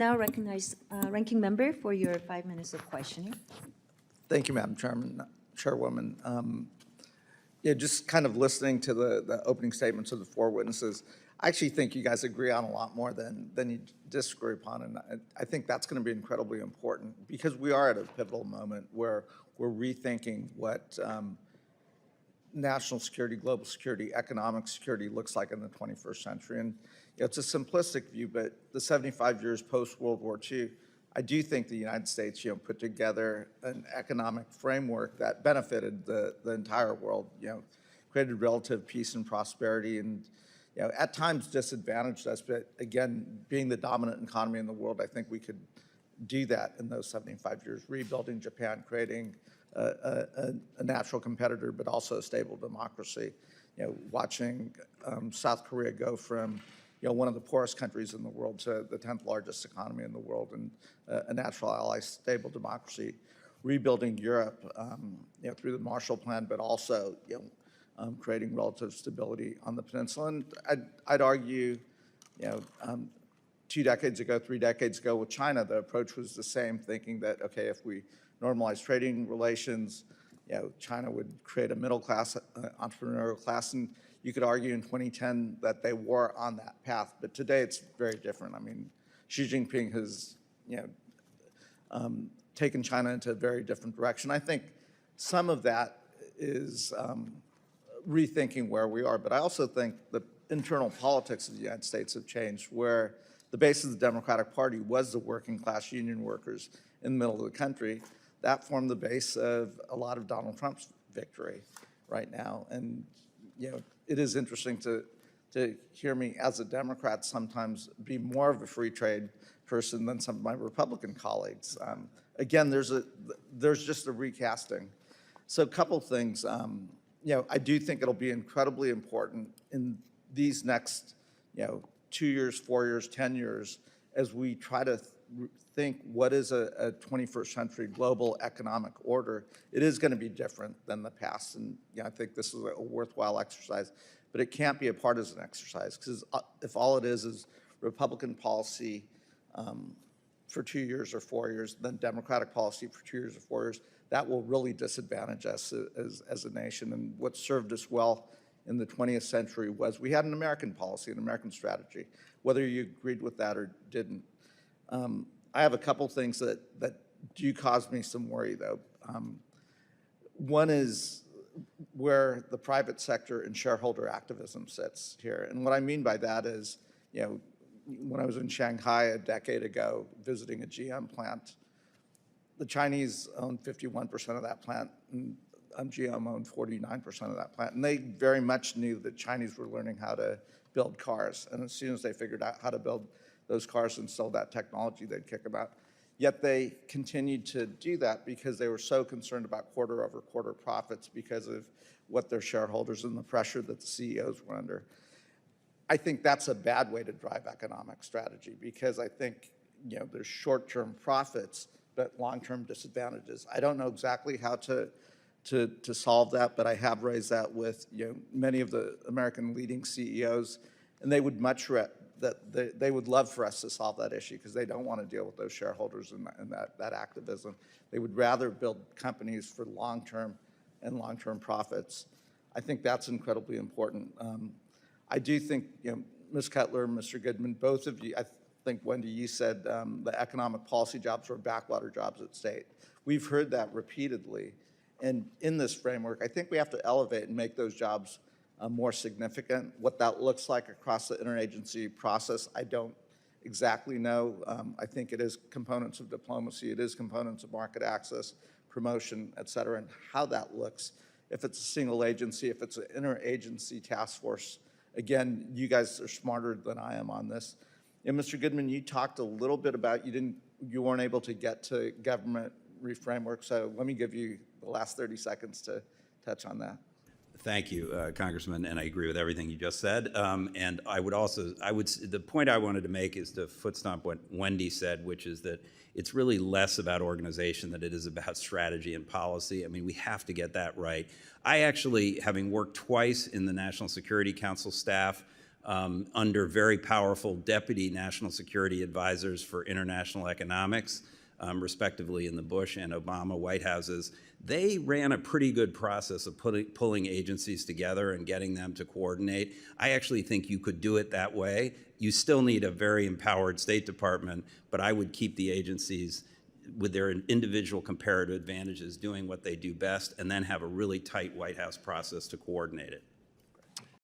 Now recognize Ranking Member for your 5 minutes of questioning. Thank you, Madam Chairwoman. Yeah, just kind of listening to the opening statements of the four witnesses, I actually think you guys agree on a lot more than you disagree upon, and I think that's going to be incredibly important because we are at a pivotal moment where we're rethinking what national security, global security, economic security looks like in the 21st century. And it's a simplistic view, but the 75 years post-World War II, I do think the United States, put together an economic framework that benefited the entire world, created relative peace and prosperity, and at times disadvantaged us. But again, being the dominant economy in the world, I think we could do that in those 75 years, rebuilding Japan, creating a natural competitor, but also a stable democracy. Watching South Korea go from one of the poorest countries in the world to the 10th largest economy in the world, and a natural ally, stable democracy. Rebuilding Europe, through the Marshall Plan, but also creating relative stability on the peninsula. And I'd argue, 2 decades ago, 3 decades ago with China, the approach was the same, thinking that, okay, if we normalize trading relations, China would create a middle class, entrepreneurial class, and you could argue in 2010 that they were on that path. But today it's very different. I mean, Xi Jinping has, taken China into a very different direction. I think some of that is rethinking where we are, but I also think the internal politics of the United States have changed, where the base of the Democratic Party was the working class union workers in the middle of the country. That formed the base of a lot of Donald Trump's victory right now. And it is interesting to hear me as a Democrat sometimes be more of a free trade person than some of my Republican colleagues. Again, there's just a recasting. So a couple things. I do think it'll be incredibly important in these next 2 years, 4 years, 10 years, as we try to think what is a 21st century global economic order. It is going to be different than the past, and I think this is a worthwhile exercise, but it can't be a partisan exercise, because if all it is Republican policy for 2 years or 4 years, then Democratic policy for 2 years or 4 years, that will really disadvantage us as a nation. And what served us well in the 20th century was we had an American policy, an American strategy, whether you agreed with that or didn't. I have a couple things that do cause me some worry, though. One is where the private sector and shareholder activism sits here. And what I mean by that is, when I was in Shanghai a decade ago visiting a GM plant, the Chinese owned 51% of that plant, and GM owned 49% of that plant. And they very much knew that Chinese were learning how to build cars. And as soon as they figured out how to build those cars and sell that technology, they'd kick them out. Yet they continued to do that because they were so concerned about quarter-over-quarter profits because of what their shareholders and the pressure that the CEOs were under. I think that's a bad way to drive economic strategy, because I think there's short-term profits but long-term disadvantages. I don't know exactly how to solve that, but I have raised that with many of the American leading CEOs, and they would they would love for us to solve that issue, because they don't want to deal with those shareholders and that activism. They would rather build companies for long-term profits. I think that's incredibly important. I do think, Ms. Cutler, Mr. Goodman, both of you, I think, Wendy, you said the economic policy jobs were backwater jobs at state. We've heard that repeatedly. And in this framework, I think we have to elevate and make those jobs more significant. What that looks like across the interagency process, I don't exactly know. I think it is components of diplomacy, it is components of market access, promotion, et cetera, and how that looks. If it's a single agency, if it's an interagency task force, again, you guys are smarter than I am on this. And Mr. Goodman, you talked a little bit about you weren't able to get to government reframework, so let me give you the last 30 seconds to touch on that. Thank you, Congressman, and I agree with everything you just said. And the point I wanted to make is to foot stomp what Wendy said, which is that it's really less about organization than it is about strategy and policy. I mean, we have to get that right. I actually, having worked twice in the National Security Council staff, under very powerful deputy national security advisors for international economics, respectively in the Bush and Obama White Houses. They ran a pretty good process of pulling agencies together and getting them to coordinate. I actually think you could do it that way. You still need a very empowered State Department, but I would keep the agencies with their individual comparative advantages doing what they do best, and then have a really tight White House process to coordinate it.